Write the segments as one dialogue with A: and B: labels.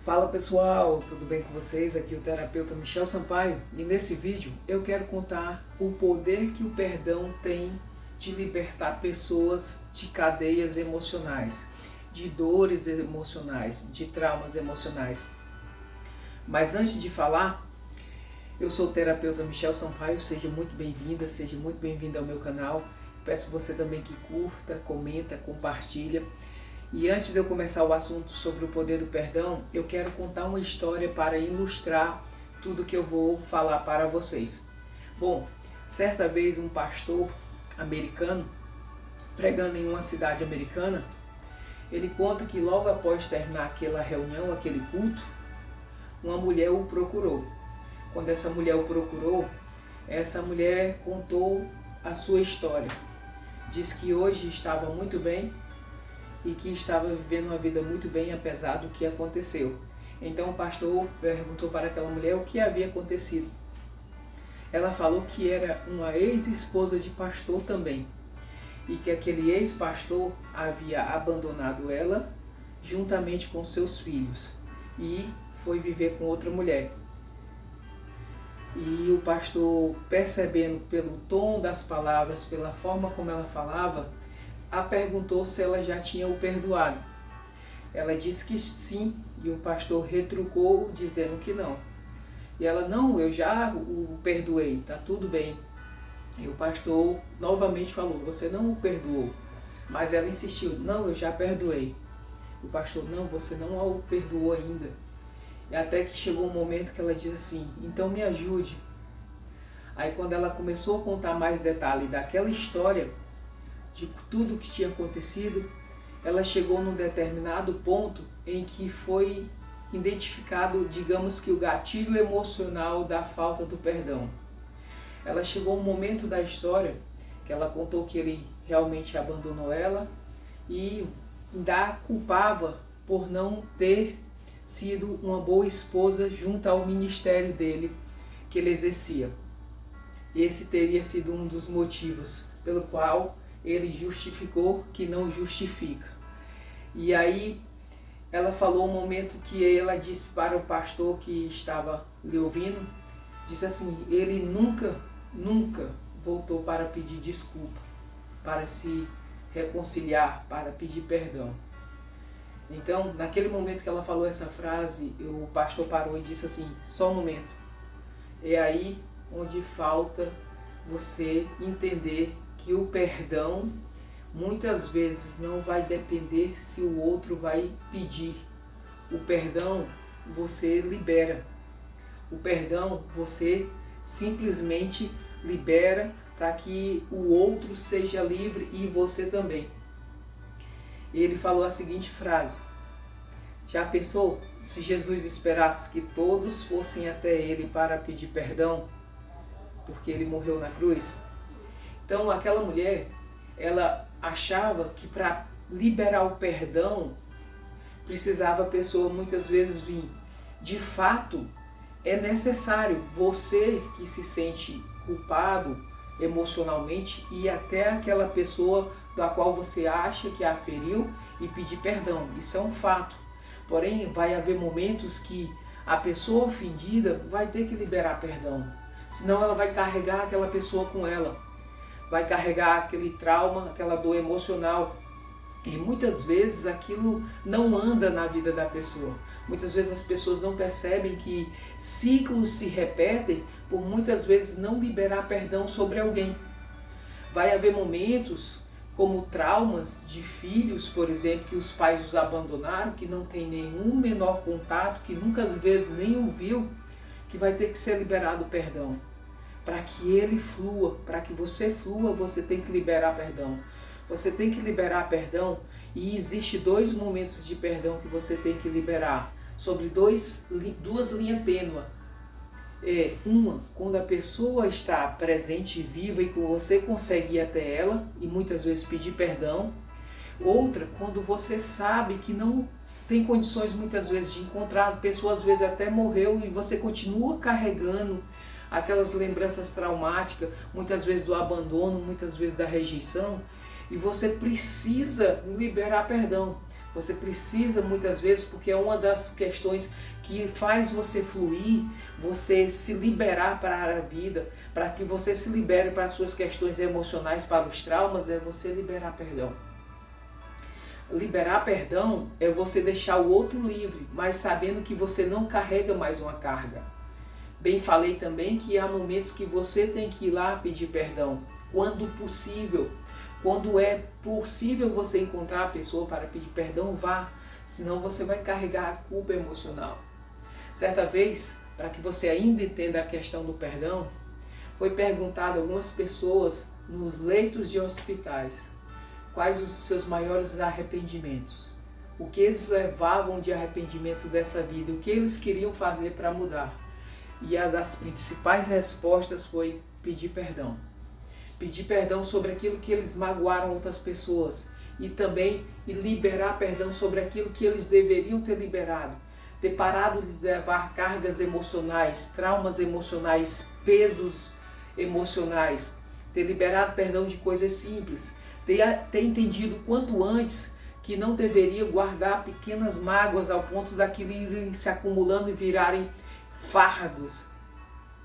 A: Fala pessoal, tudo bem com vocês? Aqui é o terapeuta Michel Sampaio e nesse vídeo eu quero contar o poder que o perdão tem de libertar pessoas de cadeias emocionais, de dores emocionais, de traumas emocionais. Mas antes de falar, eu sou o terapeuta Michel Sampaio, seja muito bem-vinda, seja muito bem-vindo ao meu canal. Peço você também que curta, comenta, compartilha. E antes de eu começar o assunto sobre o poder do perdão, eu quero contar uma história para ilustrar tudo que eu vou falar para vocês. Bom, certa vez um pastor americano, pregando em uma cidade americana, ele conta que logo após terminar aquela reunião, aquele culto, uma mulher o procurou. Quando essa mulher o procurou, essa mulher contou a sua história. Diz que hoje estava muito bem e que estava vivendo uma vida muito bem apesar do que aconteceu. Então o pastor perguntou para aquela mulher o que havia acontecido. Ela falou que era uma ex-esposa de pastor também e que aquele ex-pastor havia abandonado ela juntamente com seus filhos e foi viver com outra mulher. E o pastor, percebendo pelo tom das palavras, pela forma como ela falava, a perguntou se ela já tinha o perdoado. Ela disse que sim, e o pastor retrucou dizendo que não. E ela, não, eu já o perdoei, tá tudo bem. E o pastor novamente falou, você não o perdoou. Mas ela insistiu, não, eu já perdoei. E o pastor, não, você não o perdoou ainda. E até que chegou um momento que ela disse assim, então me ajude. Aí quando ela começou a contar mais detalhes daquela história, de tudo que tinha acontecido, ela chegou num determinado ponto em que foi identificado, digamos que o gatilho emocional da falta do perdão. Ela chegou um momento da história que ela contou que ele realmente abandonou ela e ainda a culpava por não ter sido uma boa esposa junto ao ministério dele que ele exercia. Esse teria sido um dos motivos pelo qual ele justificou que não justifica. E aí ela falou um momento que ela disse para o pastor que estava lhe ouvindo, disse assim, ele nunca voltou para pedir desculpa, para se reconciliar, para pedir perdão. Então, naquele momento que ela falou essa frase, o pastor parou e disse assim, só um momento. É aí onde falta você entender que o perdão muitas vezes não vai depender se o outro vai pedir. O perdão você libera. O perdão você simplesmente libera para que o outro seja livre e você também. Ele falou a seguinte frase, já pensou se Jesus esperasse que todos fossem até ele para pedir perdão, porque ele morreu na cruz? Então aquela mulher, ela achava que para liberar o perdão, precisava a pessoa muitas vezes vir. De fato, é necessário você que se sente culpado emocionalmente ir até aquela pessoa da qual você acha que a feriu e pedir perdão. Isso é um fato. Porém, vai haver momentos que a pessoa ofendida vai ter que liberar perdão. Senão ela vai carregar aquela pessoa com ela. Vai carregar aquele trauma, aquela dor emocional. E muitas vezes aquilo não anda na vida da pessoa. Muitas vezes as pessoas não percebem que ciclos se repetem por muitas vezes não liberar perdão sobre alguém. Vai haver momentos como traumas de filhos, por exemplo, que os pais os abandonaram, que não tem nenhum menor contato, que nunca às vezes nem ouviu, que vai ter que ser liberado perdão. Para que ele flua, para que você flua, você tem que liberar perdão. Você tem que liberar perdão e existe dois momentos de perdão que você tem que liberar. Sobre duas linhas tênues. Uma, quando a pessoa está presente e viva e que você consegue ir até ela e muitas vezes pedir perdão. Outra, quando você sabe que não tem condições muitas vezes de encontrar, a pessoa às vezes até morreu e você continua carregando aquelas lembranças traumáticas, muitas vezes do abandono, muitas vezes da rejeição, e você precisa liberar perdão. Você precisa muitas vezes, porque é uma das questões que faz você fluir, você se liberar para a vida, para que você se libere para as suas questões emocionais, para os traumas, é você liberar perdão. Liberar perdão é você deixar o outro livre, mas sabendo que você não carrega mais uma carga. Bem, falei também que há momentos que você tem que ir lá pedir perdão, quando possível. Quando é possível você encontrar a pessoa para pedir perdão, vá, senão você vai carregar a culpa emocional. Certa vez, para que você ainda entenda a questão do perdão, foi perguntado a algumas pessoas nos leitos de hospitais quais os seus maiores arrependimentos, o que eles levavam de arrependimento dessa vida, o que eles queriam fazer para mudar. E a das principais respostas foi pedir perdão. Pedir perdão sobre aquilo que eles magoaram outras pessoas e também liberar perdão sobre aquilo que eles deveriam ter liberado. Ter parado de levar cargas emocionais, traumas emocionais, pesos emocionais. Ter liberado perdão de coisas simples. Ter entendido quanto antes que não deveria guardar pequenas mágoas ao ponto daquilo irem se acumulando e virarem fardos.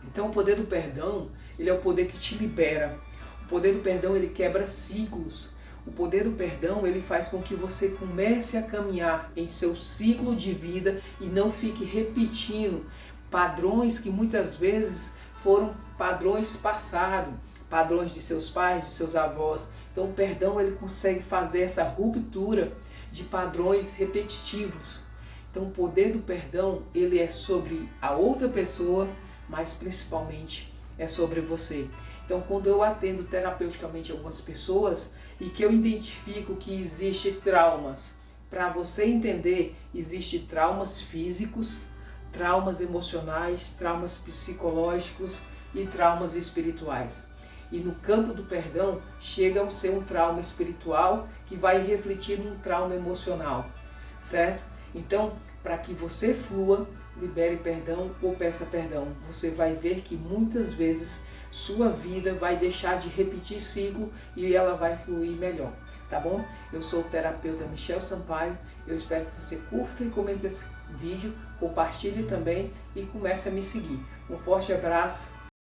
A: Então o poder do perdão, ele é o poder que te libera. O poder do perdão, ele quebra ciclos. O poder do perdão, ele faz com que você comece a caminhar em seu ciclo de vida e não fique repetindo padrões que muitas vezes foram padrões passados, padrões de seus pais, de seus avós. Então o perdão, ele consegue fazer essa ruptura de padrões repetitivos. Então o poder do perdão, ele é sobre a outra pessoa, mas principalmente é sobre você. Então, quando eu atendo terapeuticamente algumas pessoas e que eu identifico que existe traumas, para você entender, existe traumas físicos, traumas emocionais, traumas psicológicos e traumas espirituais. E no campo do perdão, chega a ser um trauma espiritual que vai refletir num trauma emocional, certo? Então, para que você flua, libere perdão ou peça perdão. Você vai ver que muitas vezes sua vida vai deixar de repetir ciclo e ela vai fluir melhor, tá bom? Eu sou o terapeuta Michel Sampaio, eu espero que você curta e comente esse vídeo, compartilhe também e comece a me seguir. Um forte abraço